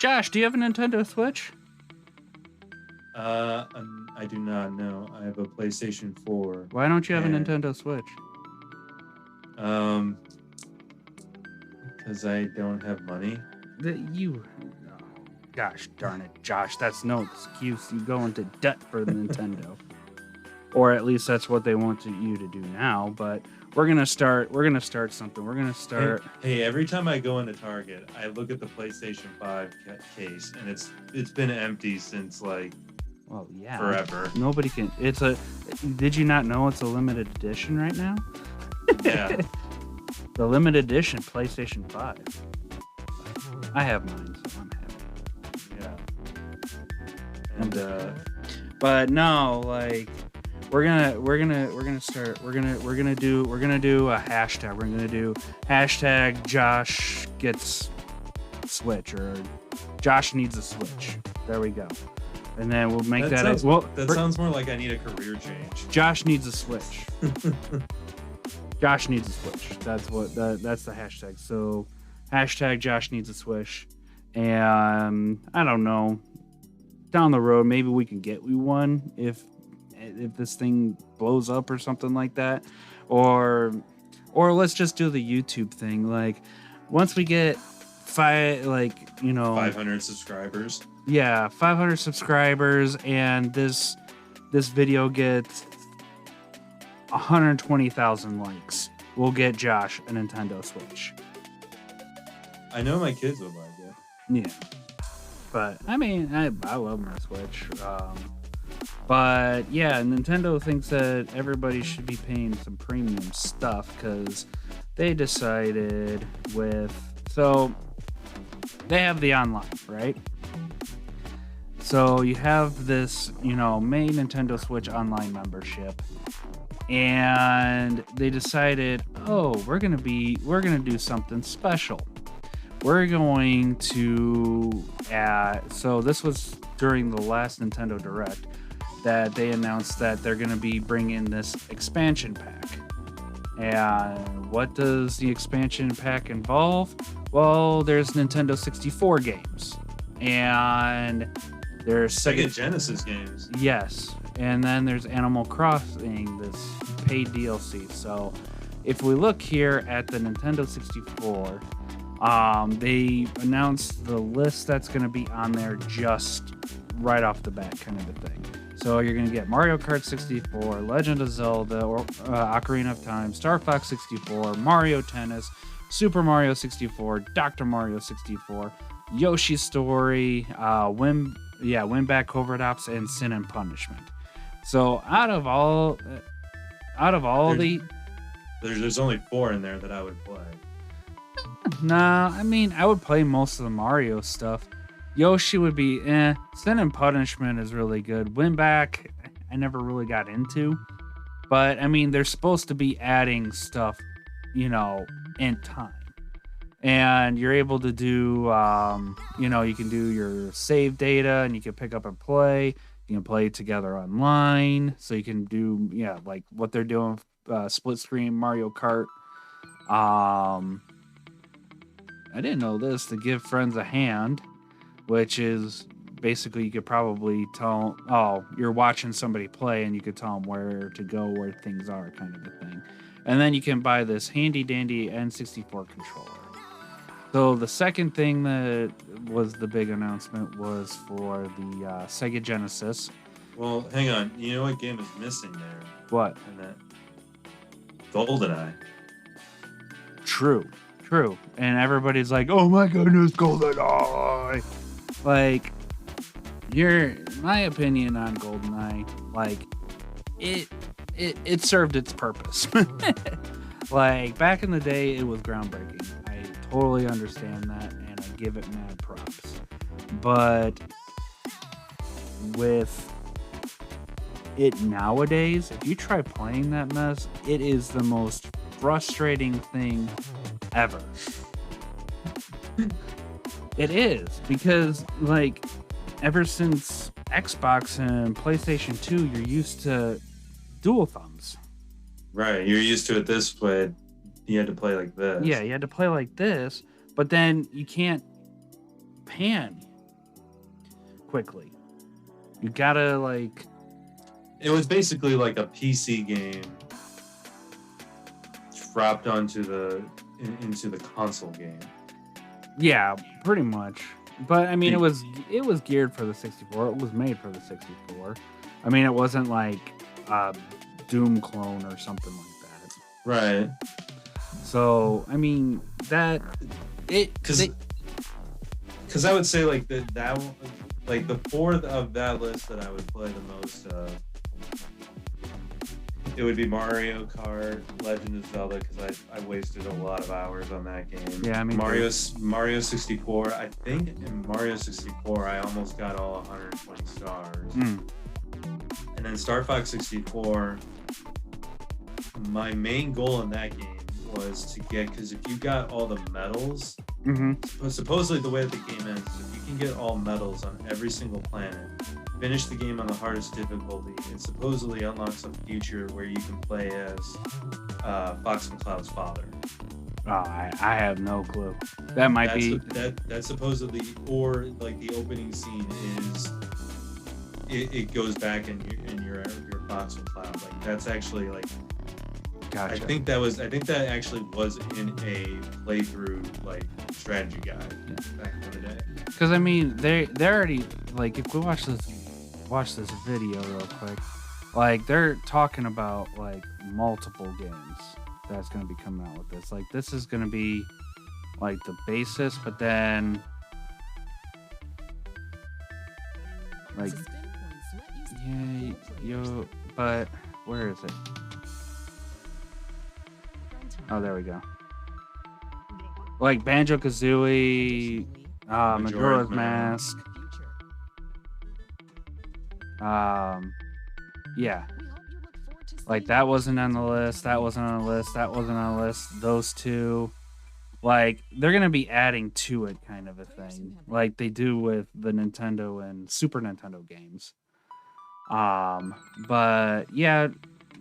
Josh, do you have a Nintendo Switch? I do not know. I have a PlayStation 4. Why don't you have a Nintendo Switch? Because I don't have money. Gosh darn it, Josh, that's no excuse. You go into debt for the Nintendo. Or at least that's what they want you to do now, but we're gonna start something. We're gonna start. Hey, every time I go into Target, I look at the PlayStation 5 case, and it's been empty since forever. Nobody can. Did you not know it's a limited edition right now? Yeah. The limited edition PlayStation 5. I have mine, so I'm happy. Yeah. But no, we're gonna do a hashtag. We're gonna do hashtag Josh gets Switch or Josh needs a Switch. There we go. And then we'll make that. Sounds more like I need a career change. Josh needs a Switch. Josh needs a Switch. That's the hashtag. So hashtag Josh needs a Switch. And I don't know. Down the road, maybe we can get you one if this thing blows up or something like that, or let's just do the YouTube thing. Like once we get 500 subscribers. Yeah, 500 subscribers, and this video gets 120,000 likes. We'll get Josh a Nintendo Switch. I know my kids would like it. Yeah, but I mean, I love my Switch. But yeah, Nintendo thinks that everybody should be paying some premium stuff because they decided so they have the online, right? So you have this, main Nintendo Switch online membership, and they decided, we're gonna do something special. We're going to so this was during the last Nintendo Direct that they announced that they're going to be bringing this expansion pack. And what does the expansion pack involve? Well, there's Nintendo 64 games, and there's Sega Genesis games. Yes, and then there's Animal Crossing, this paid DLC. So if we look here at the Nintendo 64, they announced the list that's going to be on there just right off the bat, kind of a thing. So you're going to get Mario Kart 64, Legend of Zelda, or Ocarina of Time, Star Fox 64, Mario Tennis, Super Mario 64, Dr. Mario 64, Yoshi's Story, Win Back Covert Ops, and Sin and Punishment. So out of all there's only 4 in there that I would play. Nah, I mean, I would play most of the Mario stuff. Yoshi would be Sin and Punishment is really good. Win Back, I never really got into. But, I mean, they're supposed to be adding stuff, in time. And you're able to do, you can do your save data and you can pick up and play. You can play together online. So you can do, like what they're doing, split screen Mario Kart. I didn't know this, to give friends a hand, which is basically you could probably tell, you're watching somebody play and you could tell them where to go, where things are, kind of a thing. And then you can buy this handy dandy N64 controller. So the second thing that was the big announcement was for the Sega Genesis. Well, hang on. You know what game is missing there? What? And that GoldenEye. True. And everybody's like, oh my goodness, GoldenEye. Like, my opinion on GoldenEye, like, it served its purpose. Like, back in the day, it was groundbreaking. I totally understand that, and I give it mad props. But with it nowadays, if you try playing that mess, it is the most frustrating thing ever. It is, because like ever since Xbox and PlayStation 2, you're used to dual thumbs. Right, you're used to it this way. You had to play like this. Yeah, you had to play like this, but then you can't pan. quickly. You gotta like. It was basically like a PC game dropped onto into the console game. Yeah, pretty much. But I mean, it was geared for the 64. It was made for the 64. I mean, it wasn't like a Doom clone or something like that. Right. So I mean because I would say like that like the fourth of that list that I would play the most of. It would be Mario Kart, Legend of Zelda, because I wasted a lot of hours on that game. Yeah, I mean Mario 64. I think in Mario 64 I almost got all 120 stars. And then Star Fox 64. My main goal in that game was to get, because if you got all the medals, supposedly the way that the game ends is if you can get all medals on every single planet, finish the game on the hardest difficulty, it supposedly unlocks a future where you can play as Fox McCloud's father. Oh, I have no clue. That might be that supposedly, or like the opening scene is it goes back in your Fox McCloud. Like that's actually like. Gotcha. I think that actually was in a playthrough like strategy guide back in the day. Because I mean, they're already like, if we watch this video real quick, like they're talking about like multiple games that's gonna be coming out with this. Like this is gonna be like the basis, but then like but where is it? Oh, there we go. Like Banjo-Kazooie, Majora's Mask. Yeah. Like that wasn't on the list. That wasn't on the list. That wasn't on the list. Those two. Like they're gonna be adding to it, kind of a thing, like they do with the Nintendo and Super Nintendo games. But yeah.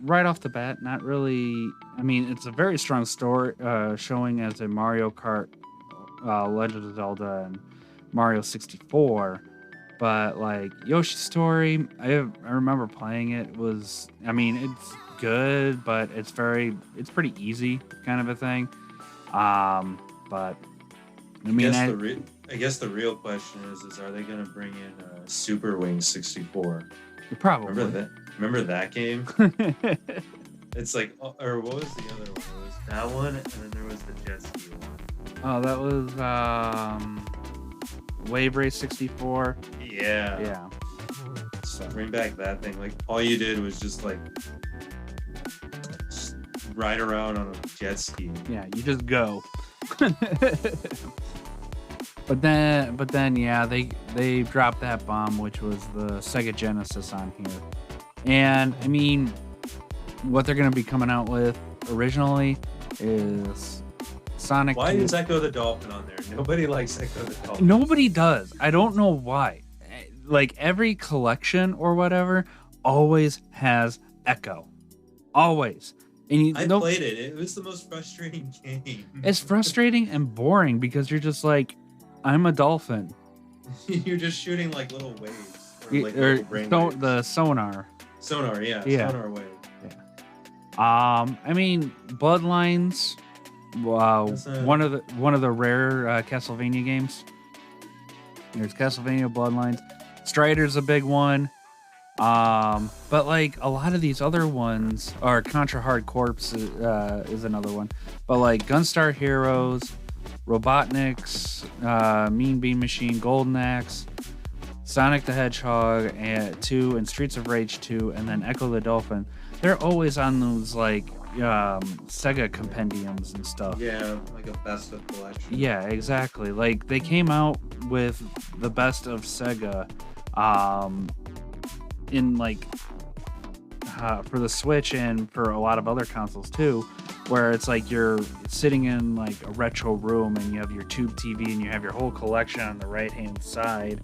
Right off the bat, not really. I mean, it's a very strong story showing as a Mario Kart, Legend of Zelda, and Mario 64. But like Yoshi's Story, I remember playing it. It was, I mean, it's good, but it's pretty easy kind of a thing. But I mean, I guess the real question is are they going to bring in Super Wings 64? Probably. Remember that game? It's like, or what was the other one? It was that one, and then there was the jet ski one. Oh, that was Wave Race 64. Yeah. So bring back that thing. Like all you did was just like ride around on a jet ski. Yeah, you just go. But then, yeah, they dropped that bomb, which was the Sega Genesis on here. And I mean, what they're going to be coming out with originally is Sonic. Why is Echo the Dolphin on there? Nobody likes Echo the Dolphin. Nobody does. I don't know why. Like every collection or whatever always has Echo. Always. And I played it. It was the most frustrating game. It's frustrating and boring because you're just like, I'm a dolphin. You're just shooting like little waves. The sonar. Sonar, yeah. Sonar wave. Yeah. I mean, Bloodlines. Wow. One of the rare Castlevania games. There's Castlevania Bloodlines. Strider's a big one. But like a lot of these other ones are Contra Hard Corps is another one. But like Gunstar Heroes, Robotniks, Mean Bean Machine, Golden Axe, Sonic the Hedgehog 2, and Streets of Rage 2, and then Echo the Dolphin. They're always on those like Sega compendiums and stuff. Yeah, like a best of collection. Yeah, exactly. Like they came out with the best of Sega in like for the Switch and for a lot of other consoles too, where it's like you're sitting in like a retro room and you have your tube TV and you have your whole collection on the right hand side,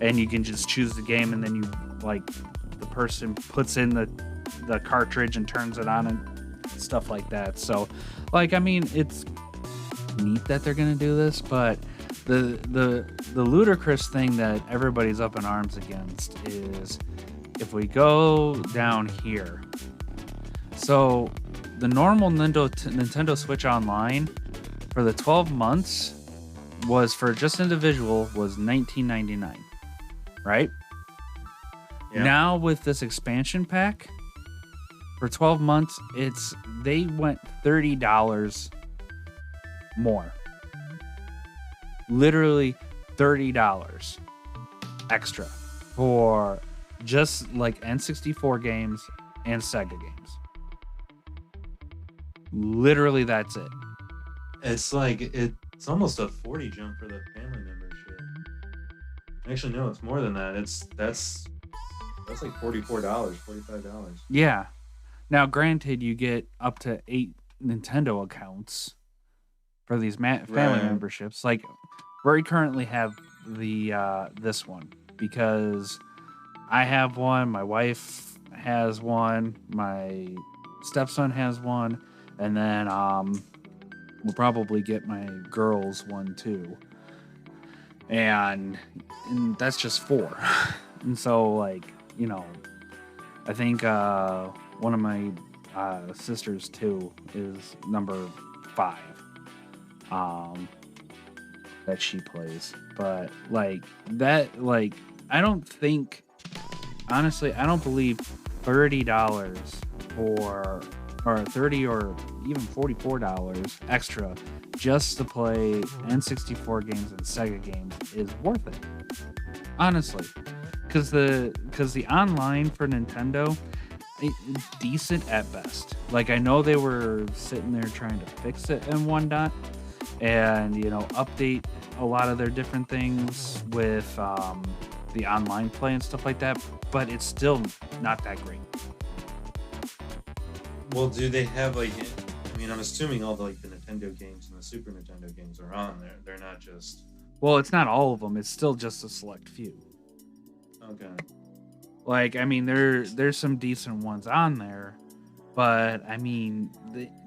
and you can just choose the game, and then you like the person puts in the cartridge and turns it on and stuff like that. So like I mean, it's neat that they're gonna do this, but the the ludicrous thing that everybody's up in arms against is if we go down here. So the normal Nintendo Switch Online for the 12 months was for just individual was $19.99, right? Yeah. Now with this expansion pack for 12 months, they went $30 more. Literally $30 extra for just like N64 games and Sega games. Literally, that's it. It's like it's almost a 40 jump for the family membership. Actually, no, it's more than that. That's like $44, $45. Yeah. Now, granted, you get up to 8 Nintendo accounts for these family memberships. Like, we currently have the this one because I have one, my wife has one, my stepson has one, and then we'll probably get my girls one too. And that's just 4. And so, like, you know, I think one of my sisters too is number 5 that she plays. But like that, like, I don't think, honestly, I don't believe $30 for, or $30 or even $44 extra just to play N64 games and Sega games is worth it. Honestly, because the online for Nintendo, it's decent at best. Like, I know they were sitting there trying to fix it and whatnot, and, you know, update a lot of their different things with the online play and stuff like that, but it's still not that great. Well, do they have, like, I mean, I'm assuming all the, like, the Nintendo games and the Super Nintendo games are on there. They're not just... Well, it's not all of them. It's still just a select few. Okay. Like, I mean, there's some decent ones on there, but I mean,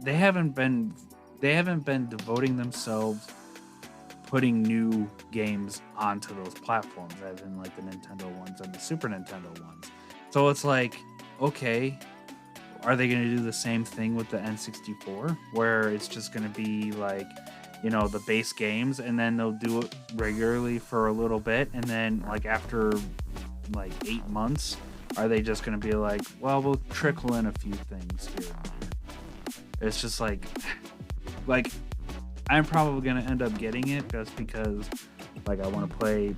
they haven't been devoting themselves putting new games onto those platforms, as in like the Nintendo ones and the Super Nintendo ones. So it's like, okay, are they going to do the same thing with the N64, where it's just going to be like, you know, the base games, and then they'll do it regularly for a little bit, and then like after like 8 months, are they just going to be like, well, we'll trickle in a few things here and there? It's just like I'm probably going to end up getting it just because, like, I want to play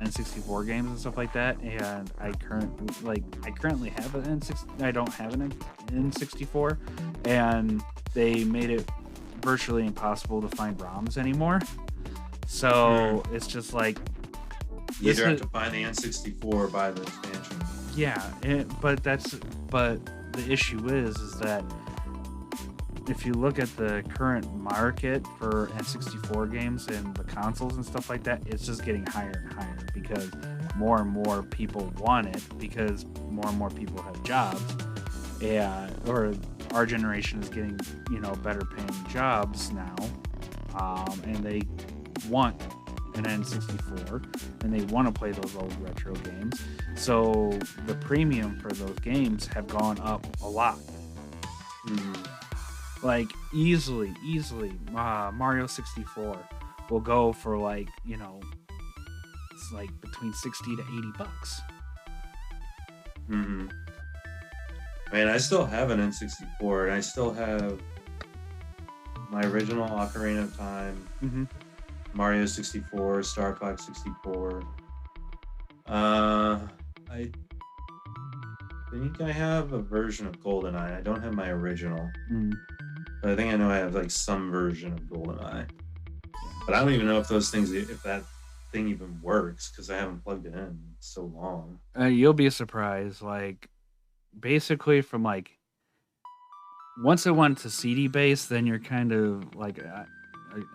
N64 games and stuff like that, and I currently have an N64. I don't have an N64, and they made it virtually impossible to find ROMs anymore. So it's just like, you either have to find the N64 or buy the expansion. Yeah, but the issue is that if you look at the current market for N64 games and the consoles and stuff like that, it's just getting higher and higher because more and more people want it, because more and more people have jobs, or our generation is getting, you know, better paying jobs now, and they want an N64 and they want to play those old retro games. So the premium for those games have gone up a lot. Like easily Mario 64 will go for, like, you know, it's like between $60 to $80. Man, I still have an N64, and I still have my original Ocarina of Time, Mario 64, Star Fox 64. I think I have a version of GoldenEye. I don't have my original. But I think I know I have, like, some version of GoldenEye. But I don't even know if those things, if that thing even works, because I haven't plugged it in so long. You'll be surprised. Like, basically from, like, once it went to CD based, then you're kind of like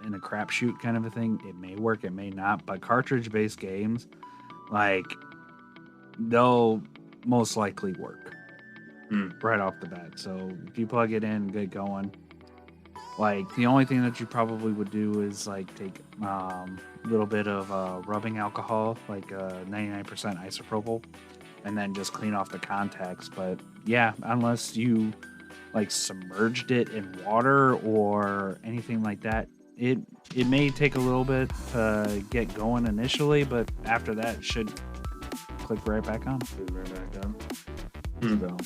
in a crapshoot kind of a thing. It may work, it may not. But cartridge based games, like, they'll most likely work right off the bat. So if you plug it in, get going. Like, the only thing that you probably would do is, like, take little bit of rubbing alcohol, like 99% isopropyl, and then just clean off the contacts. But yeah, unless you like submerged it in water or anything like that, it may take a little bit to get going initially, but after that it should click right back on. Put it right back on. So